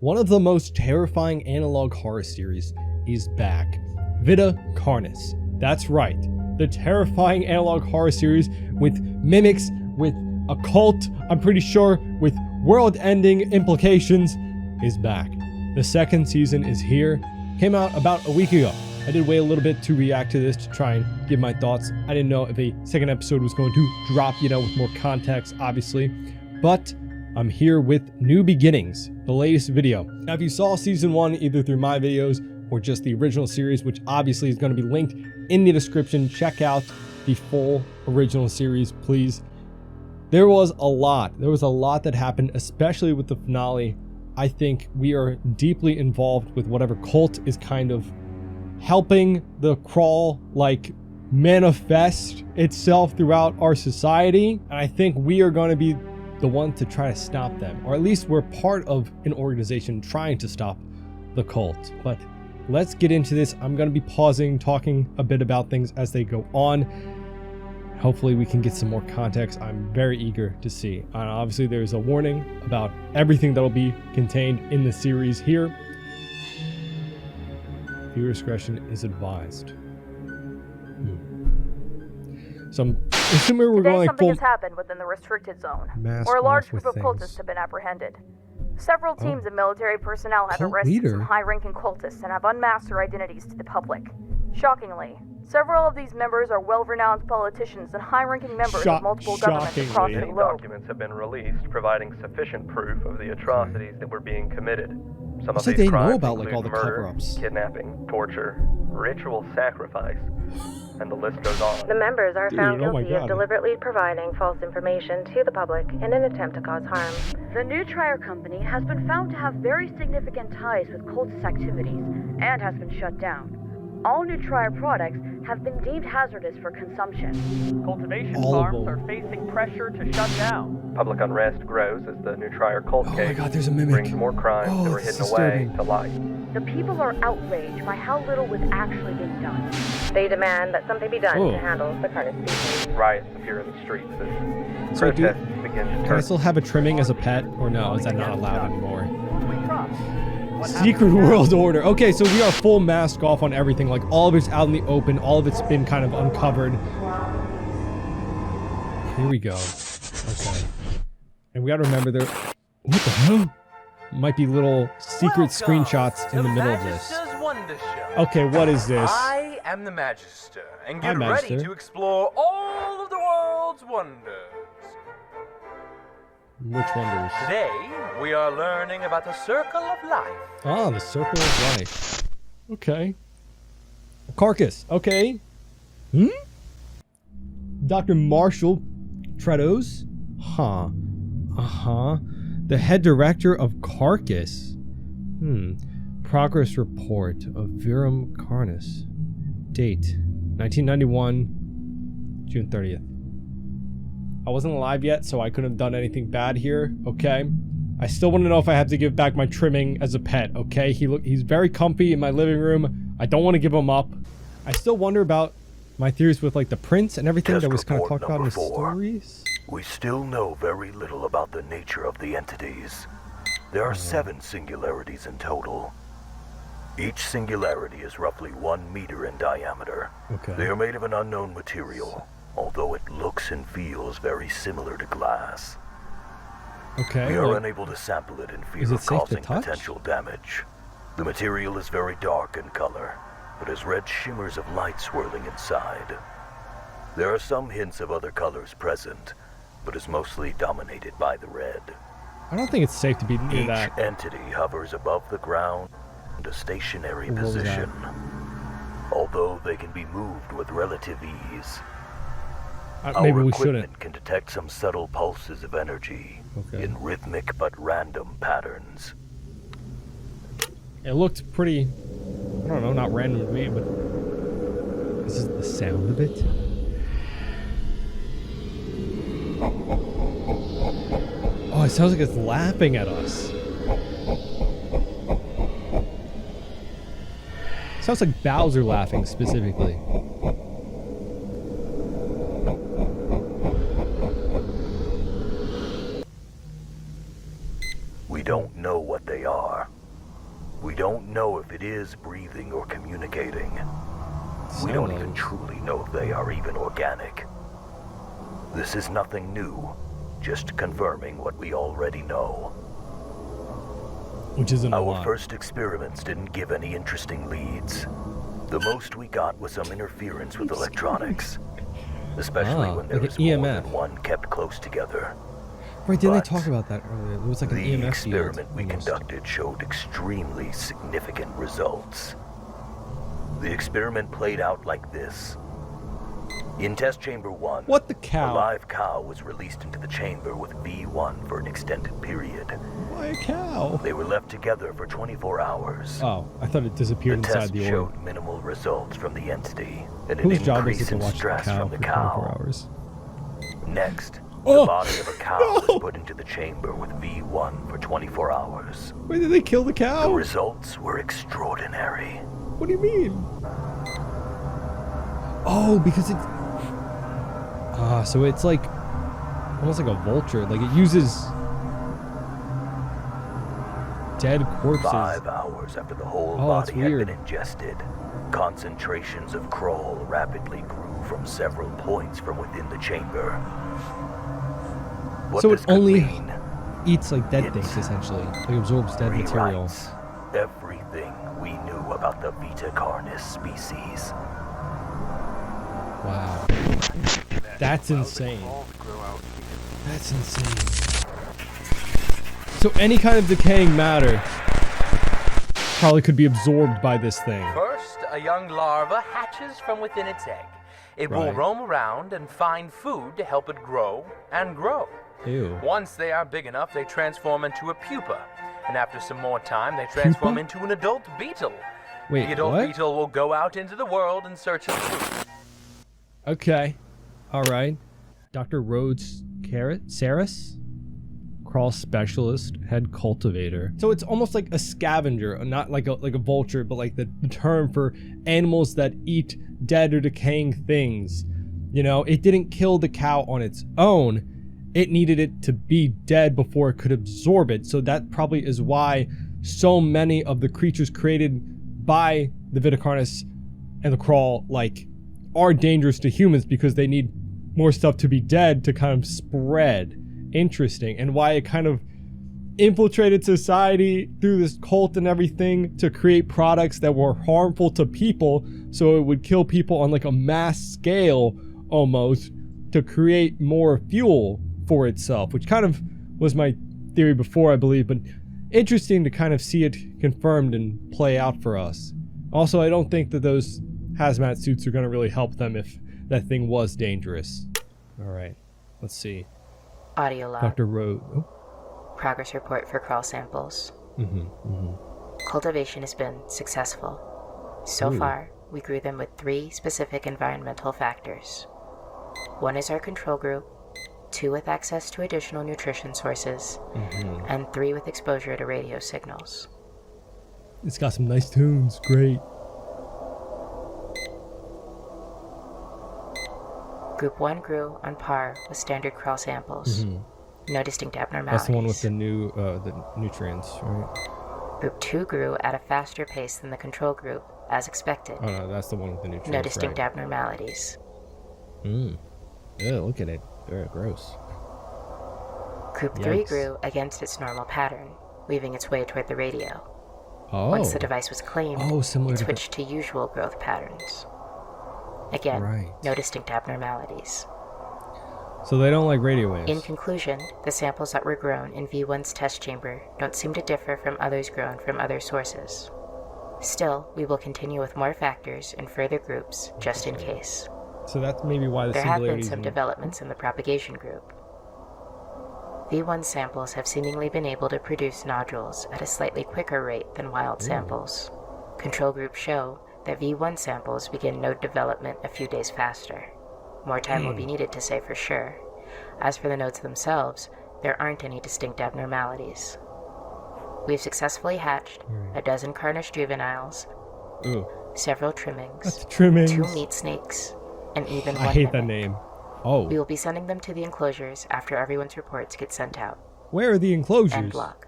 One of the most terrifying analog horror series is back. VITA CARNIS. That's right. The terrifying analog horror series with mimics, with a cult, I'm pretty sure, with world-ending implications is back. The second season is here. Came out about a week ago. I did wait a little bit to react to this to try and give my thoughts. I didn't know if a second episode was going to drop, with more context, obviously. But I'm here with New Beginnings, the latest video. Now, if you saw season 1 either through my videos or just the original series, which obviously is going to be linked in the description, check out the full original series, please. There was a lot. There was a lot that happened, especially with the finale. I think we are deeply involved with whatever cult is kind of helping the crawl manifest itself throughout our society. And I think we are going to be the one to try to stop them, or at least we're part of an organization trying to stop the cult. But let's get into this. I'm going to be pausing, talking a bit about things as they go on. Hopefully we can get some more context. I'm very eager to see. Obviously there's a warning about everything that will be contained in the series here. Viewer discretion is advised. So I'm assuming we're going something has happened within the restricted zone, where a large group of cultists have been apprehended. Several teams of military personnel have arrested some high-ranking cultists and have unmasked their identities to the public. Shockingly, several of these members are well-renowned politicians and high-ranking members of multiple governments across the globe. Documents have been released providing sufficient proof of the atrocities that were being committed. Some of these they crimes know about include all the murder, cover-ups. kidnapping, torture, ritual sacrifice, and the list goes on. The members are found guilty of deliberately providing false information to the public in an attempt to cause harm. The new Trier Company has been found to have very significant ties with cultist activities and has been shut down. All new Trier products have been deemed hazardous for consumption. Cultivation farms are facing pressure to shut down. Public unrest grows as the new Trier cult case there's a mimic. brings more crimes that were hidden away to light. The people are outraged by how little was actually being done. They demand that something be done to handle the Carnis species. Riots appear in the streets as So protests begin to can I turn. still have a trimming as a pet, or no? Is that not allowed anymore? Secret World Order. Okay, so we are full mask off on everything. All of it's out in the open. All of it's been kind of uncovered. Here we go. Okay. And we gotta remember there... What the hell? Might be little secret screenshots in the middle of this. Okay, what is this? I am the Magister, and get Magister. ready to explore all of the world's wonders. Which wonders? Today, we are learning about the Circle of Life. Ah, the Circle of Life. Okay. Carcass. Okay. Dr. Marshall Tredos? Huh. Uh-huh. The head director of Carcass. Progress report of Virum Carnis. Date 1991, June 30th. I wasn't alive yet, so I couldn't have done anything bad here, okay? I still want to know if I have to give back my trimming as a pet, okay? He's very comfy in my living room. I don't want to give him up. I still wonder about my theories with the prince and everything that was kind of talked about in the stories. We still know very little about the nature of the entities. There are 7 singularities in total. Each singularity is roughly 1 meter in diameter. Okay. They are made of an unknown material, although it looks and feels very similar to glass. Okay. We are unable to sample it in fear of causing touch? potential damage. The material is very dark in color, but has red shimmers of light swirling inside. There are some hints of other colors present, but is mostly dominated by the red. I don't think it's safe to be near that. Each entity hovers above the ground in a stationary position, although they can be moved with relative ease. Maybe Our we equipment shouldn't. can detect some subtle pulses of energy in rhythmic but random patterns. It looked pretty, I don't know, not random to me, but this is the sound of it. Oh, it sounds like it's laughing at us. Sounds like Bowser laughing specifically. We don't know what they are, We don't know if it is breathing or communicating. We don't even truly know if they are even organic. This is nothing new, just confirming what we already know. Which isn't a lot. Our first experiments didn't give any interesting leads. The most we got was some interference with electronics, especially when there was more than one kept close together. Right, didn't they talk about that earlier? There was like an EMF The experiment field, we conducted showed extremely significant results. The experiment played out like this. In test chamber 1, what the cow? A live cow was released into the chamber with V1 for an extended period. Why a cow? They were left together for 24 hours. Oh, I thought it disappeared inside the orb. The test showed minimal results from the entity and an Whose job is it increase to in watch the stress cow from for the 24 cow. hours? Next, the body of a cow was put into the chamber with V1 for 24 hours. Wait, did they kill the cow? The results were extraordinary. What do you mean? Oh, because it's... so it's like... almost like a vulture. Like, it uses... dead corpses. 5 hours after the whole body had been ingested, concentrations of Kroll rapidly grew from several points from within the chamber. What so it only mean, eats like dead things, essentially. Like absorbs dead material. Everything we knew about the VITA Carnis species. Wow. That's insane. That's insane. So any kind of decaying matter probably could be absorbed by this thing. First, a young larva hatches from within its egg. It will roam around and find food to help it grow and grow. Ew. Once they are big enough, they transform into a pupa. And after some more time, they transform into an adult beetle. Wait, the adult beetle will go out into the world in search of food. Okay. Alright. Dr. Rhodes Saris? Crawl specialist, head cultivator. So it's almost like a scavenger, not like a vulture, but like the term for animals that eat dead or decaying things. You know, it didn't kill the cow on its own. It needed it to be dead before it could absorb it. So that probably is why so many of the creatures created by the VITA Carnis and the Crawl, like, are dangerous to humans because they need more stuff to be dead to kind of spread. Interesting. And why it kind of infiltrated society through this cult and everything to create products that were harmful to people, so it would kill people on like a mass scale almost to create more fuel for itself, which kind of was my theory before, I believe, but interesting to kind of see it confirmed and play out for us. Also, I don't think that those hazmat suits are going to really help them if that thing was dangerous. All right, let's see. Audio log. Dr. Rowe. Oh. Progress report for crawl samples. Cultivation has been successful. So far, we grew them with 3 specific environmental factors. 1 is our control group, 2 with access to additional nutrition sources, and 3 with exposure to radio signals. It's got some nice tunes. Great. Group 1 grew on par with standard crawl samples. No distinct abnormalities. That's the one with the new the nutrients, right? Group 2 grew at a faster pace than the control group, as expected. Oh no, that's the one with the nutrients. No distinct abnormalities. Yeah, look at it. Very gross. Group 3 grew against its normal pattern, weaving its way toward the radio. Once the device was claimed, it switched to usual growth patterns. Again, no distinct abnormalities. So they don't like radio waves. In conclusion, the samples that were grown in V1's test chamber don't seem to differ from others grown from other sources. Still, we will continue with more factors in further groups, just in case. So that's maybe why the There have been singularities some developments in the propagation group. V1 samples have seemingly been able to produce nodules at a slightly quicker rate than wild samples. Control groups show that V1 samples begin node development a few days faster. More time will be needed to say for sure. As for the nodes themselves, there aren't any distinct abnormalities. We've successfully hatched a dozen Carnish juveniles, several Trimmings, That's Trimmings. 2 meat snakes, and even 1 I hate that mimic. name. Oh. We will be sending them to the enclosures after everyone's reports get sent out. Where are the enclosures? End log.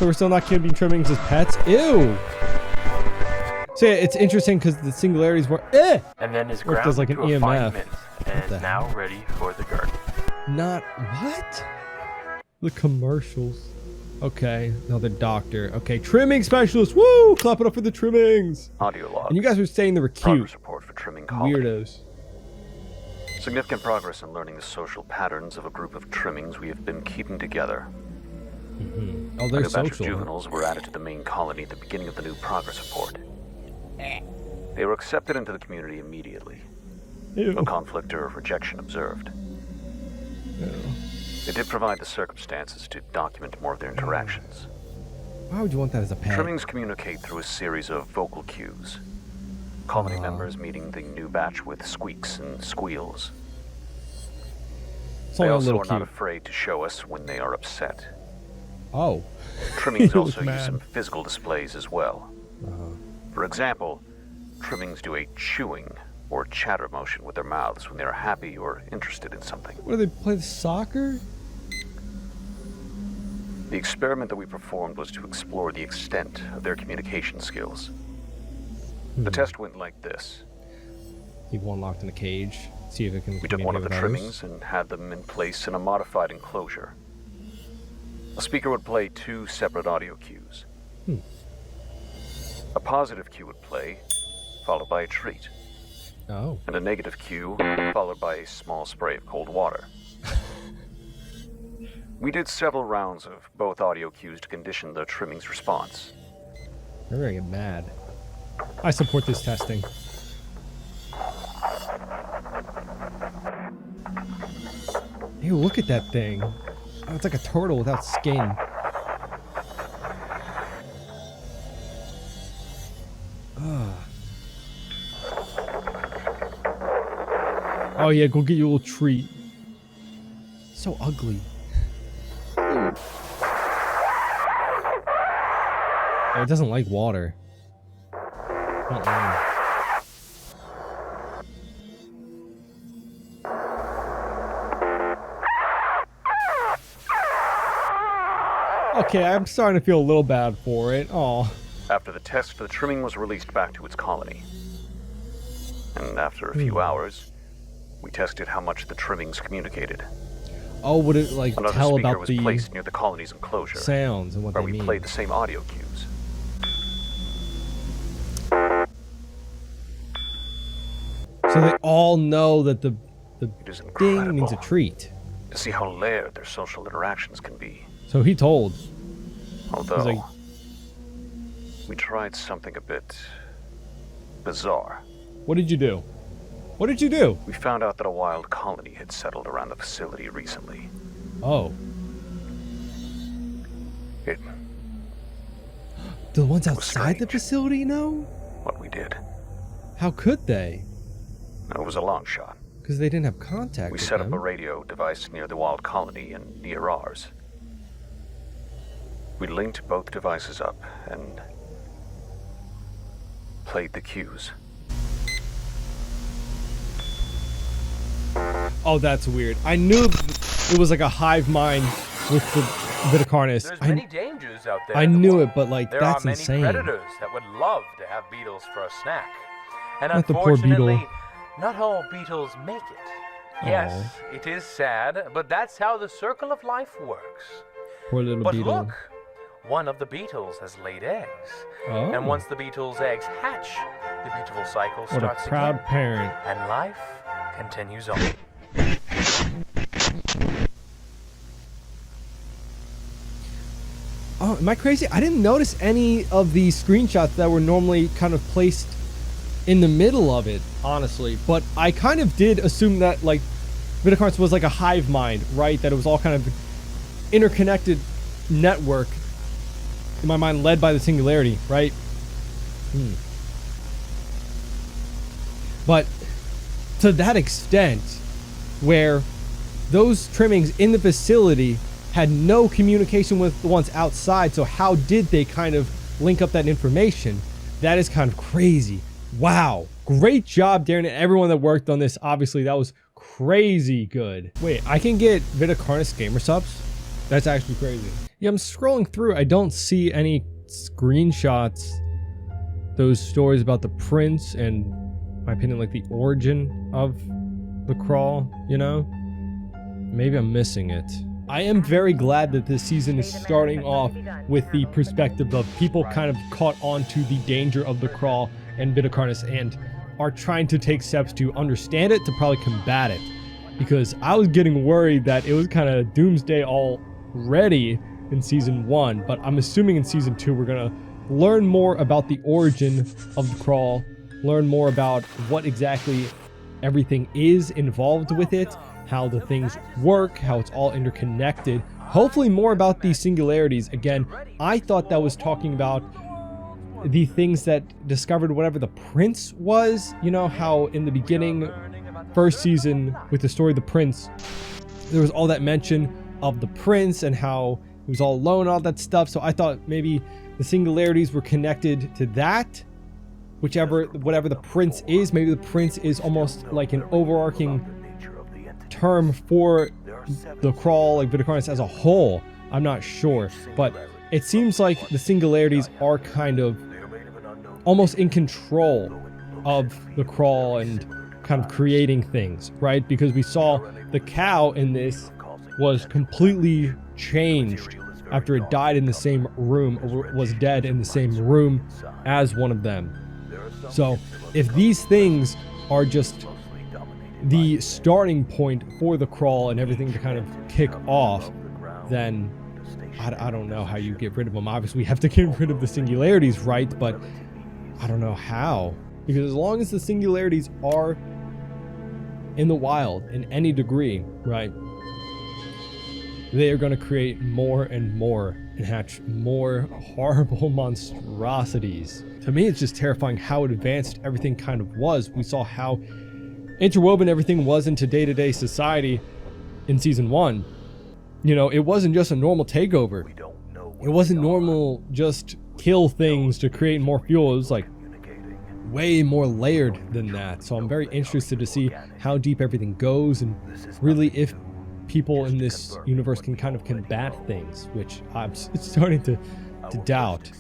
So we're still not keeping Trimmings as pets? Ew! So yeah, it's interesting because the singularities were and then is grounded like an to a EMF fine mint and is now ready for the garden. Not what? The commercials. Okay, another doctor. Okay, trimming specialist. Woo! Clap it up for the Trimmings. Audio log. And you guys were saying they were cute. Progress report for trimming colony. Weirdos. Significant progress in learning the social patterns of a group of trimmings we have been keeping together. Oh, they're A new batch of social. juveniles were added to the main colony at the beginning of the new progress report. They were accepted into the community immediately. Ew. No conflict or rejection observed. They did provide the circumstances to document more of their interactions. Why would you want that as a pet? Trimmings communicate through a series of vocal cues. Colony members meeting the new batch with squeaks and squeals. It's They only a also little are not cute. afraid to show us when they are upset. Oh. Trimmings He was also use mad. some physical displays as well. For example, Trimmings do a chewing or chatter motion with their mouths when they are happy or interested in something. What do they play soccer? The experiment that we performed was to explore the extent of their communication skills. The test went like this. Keep one locked in a cage. See if it can. We took one of the communicate with trimmings and had them in place in a modified enclosure. A speaker would play 2 separate audio cues. A positive cue would play, followed by a treat. others. Oh. And a negative cue, followed by a small spray of cold water. We did several rounds of both audio cues to condition the trimming's response. They're gonna get mad. I support this testing. Ew, look at that thing. Oh, it's like a turtle without skin. Oh yeah, go get your little treat. So ugly. Oh, it doesn't like water. Okay, I'm starting to feel a little bad for it. Oh. After the test, the trimming was released back to its colony. And after a few hours, we tested how much the trimmings communicated. Oh, would it like Another tell speaker about was the placed near the colony's enclosure, sounds and what where they we mean? played the same audio cues. So they all know that the It is ding incredible means a treat. to see how layered their social interactions can be. So he told. Although, like- we tried something a bit bizarre. What did you do? What did you do? We found out that a wild colony had settled around the facility recently. Oh. It The ones was outside the strange. facility know? what we did. How could they? It was a long shot. Because they didn't have contact We with set up them. a radio device near the wild colony and near ours. We linked both devices up and played the cues. Oh, that's weird. I knew it was like a hive mind with the VITA CARNIS. There's many dangers out there. I in the knew world. it, but like There that's are many insane. predators that would love to have beetles for a snack. And Not the poor unfortunately, beetle. not all beetles make it. Yes, it is sad, but that's how the circle of life works. Poor little But beetle. look, one of the beetles has laid eggs. Oh. And once the beetle's eggs hatch, the beautiful cycle What a starts proud again. parent. And life continues on. Oh, am I crazy? I didn't notice any of the screenshots that were normally kind of placed in the middle of it, honestly. But I kind of did assume that, like, VITA CARNIS was like a hive mind, right? That it was all kind of interconnected network, in my mind, led by the singularity, right? But to that extent, where those trimmings in the facility had no communication with the ones outside, so how did they kind of link up that information? That is kind of crazy. Wow. Great job, Darren, and everyone that worked on this. Obviously, that was crazy good. Wait, I can get VITA CARNIS gamer subs? That's actually crazy. Yeah, I'm scrolling through. I don't see any screenshots, those stories about the prince and, in my opinion, like the origin of the crawl, you know? Maybe I'm missing it. I am very glad that this season is starting off with the perspective of people kind of caught on to the danger of the crawl and VITA CARNIS and are trying to take steps to understand it, to probably combat it. Because I was getting worried that it was kind of doomsday already in season 1, but I'm assuming in season 2 we're gonna learn more about the origin of the crawl, learn more about what exactly everything is involved with it, how the things work, how it's all interconnected, hopefully more about these singularities. Again, I thought that was talking about the things that discovered whatever the prince was, you know, how in the beginning, first season with the story of the prince, there was all that mention of the prince and how he was all alone, all that stuff. So I thought maybe the singularities were connected to that, whatever the prince is. Maybe the prince is almost like an overarching term for the crawl, like VITA CARNIS as a whole. I'm not sure, but it seems like the singularities are kind of almost in control of the crawl and kind of creating things, right? Because we saw the cow in this was completely changed after it died in the same room, or was dead in the same room as one of them. So if these things are just the starting point for the crawl and everything to kind of kick off, then I don't know how you get rid of them. Obviously we have to get rid of the singularities, right? But I don't know how, because as long as the singularities are in the wild in any degree, right, they are going to create more and more and hatch more horrible monstrosities. To me, it's just terrifying how advanced everything kind of was. We saw how interwoven everything was into day-to-day society in season 1. You know, it wasn't just a normal takeover. It wasn't normal just kill things to create more fuel. It was like way more layered than that. So I'm very interested to see how deep everything goes and really if people in this universe can kind of combat things, which I'm starting to doubt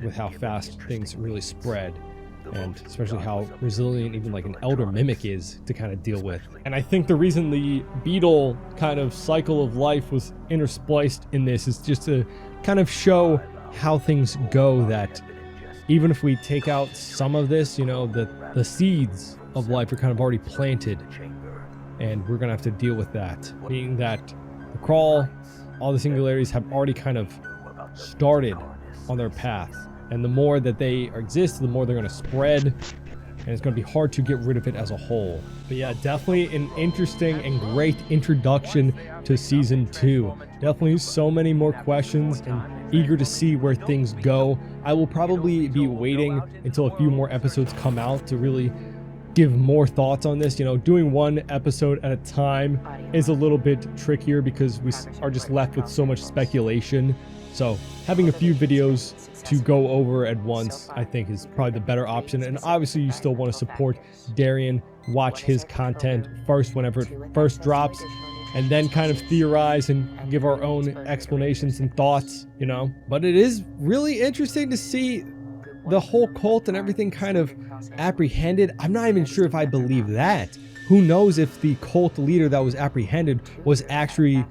with how fast things really spread. And especially how resilient even like an elder mimic is to kind of deal with. And I think the reason the beetle kind of cycle of life was interspliced in this is just to kind of show how things go, that even if we take out some of this, you know, the seeds of life are kind of already planted, and we're gonna have to deal with that. Meaning that the crawl, all the singularities have already kind of started on their path. And the more that they exist, the more they're going to spread, and it's going to be hard to get rid of it as a whole. But yeah, definitely an interesting and great introduction to season 2. Definitely so many more questions and eager to see where things go. I will probably be waiting until a few more episodes come out to really give more thoughts on this. You know, doing one episode at a time is a little bit trickier because we are just left with so much speculation. So having a few videos to go over at once, I think, is probably the better option. And obviously you still want to support Darian, watch his content first whenever it first drops, and then kind of theorize and give our own explanations and thoughts, you know. But it is really interesting to see the whole cult and everything kind of apprehended. I'm not even sure if I believe that. Who knows if the cult leader that was apprehended was actually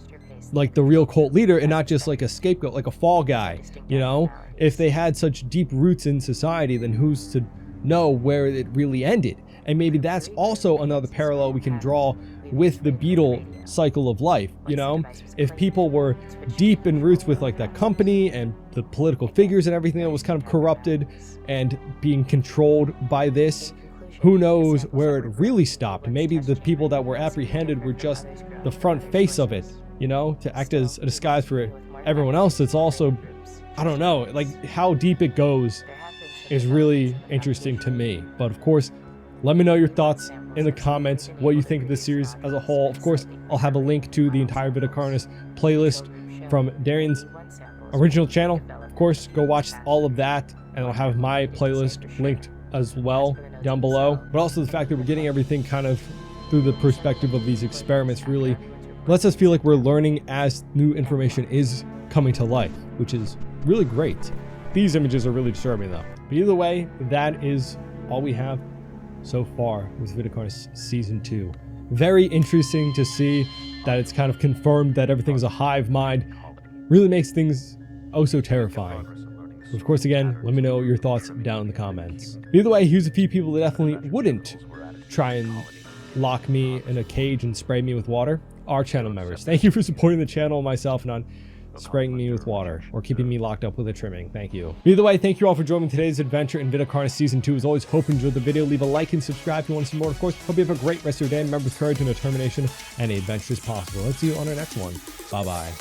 like the real cult leader and not just like a scapegoat, like a fall guy, you know? If they had such deep roots in society, then who's to know where it really ended? And maybe that's also another parallel we can draw with the beetle cycle of life, you know? If people were deep in roots with like that company and the political figures and everything that was kind of corrupted and being controlled by this, who knows where it really stopped? Maybe the people that were apprehended were just the front face of it, you know, to act as a disguise for everyone else. It's also, I don't know, like how deep it goes is really interesting to me. But of course, let me know your thoughts in the comments, what you think of this series as a whole. Of course, I'll have a link to the entire VITA CARNIS playlist from Darian's original channel. Of course, go watch all of that, and I'll have my playlist linked as well down below. But also the fact that we're getting everything kind of through the perspective of these experiments really lets us feel like we're learning as new information is coming to life, which is really great. These images are really disturbing though. But either way, that is all we have so far with VITA CARNIS Season 2. Very interesting to see that it's kind of confirmed that everything's a hive mind. Really makes things oh so terrifying. So of course, again, let me know your thoughts down in the comments. Either way, here's a few people that definitely wouldn't try and lock me in a cage and spray me with water. Our channel members. Thank you for supporting the channel and myself and on spraying me with water or keeping me locked up with a trimming. Thank you. Either way, thank you all for joining today's adventure in VITA CARNIS Season 2. As always, hope you enjoyed the video. Leave a like and subscribe if you want to see more. Of course, hope you have a great rest of your day. Remember, courage and determination and adventure is possible. Let's see you on our next one. Bye-bye.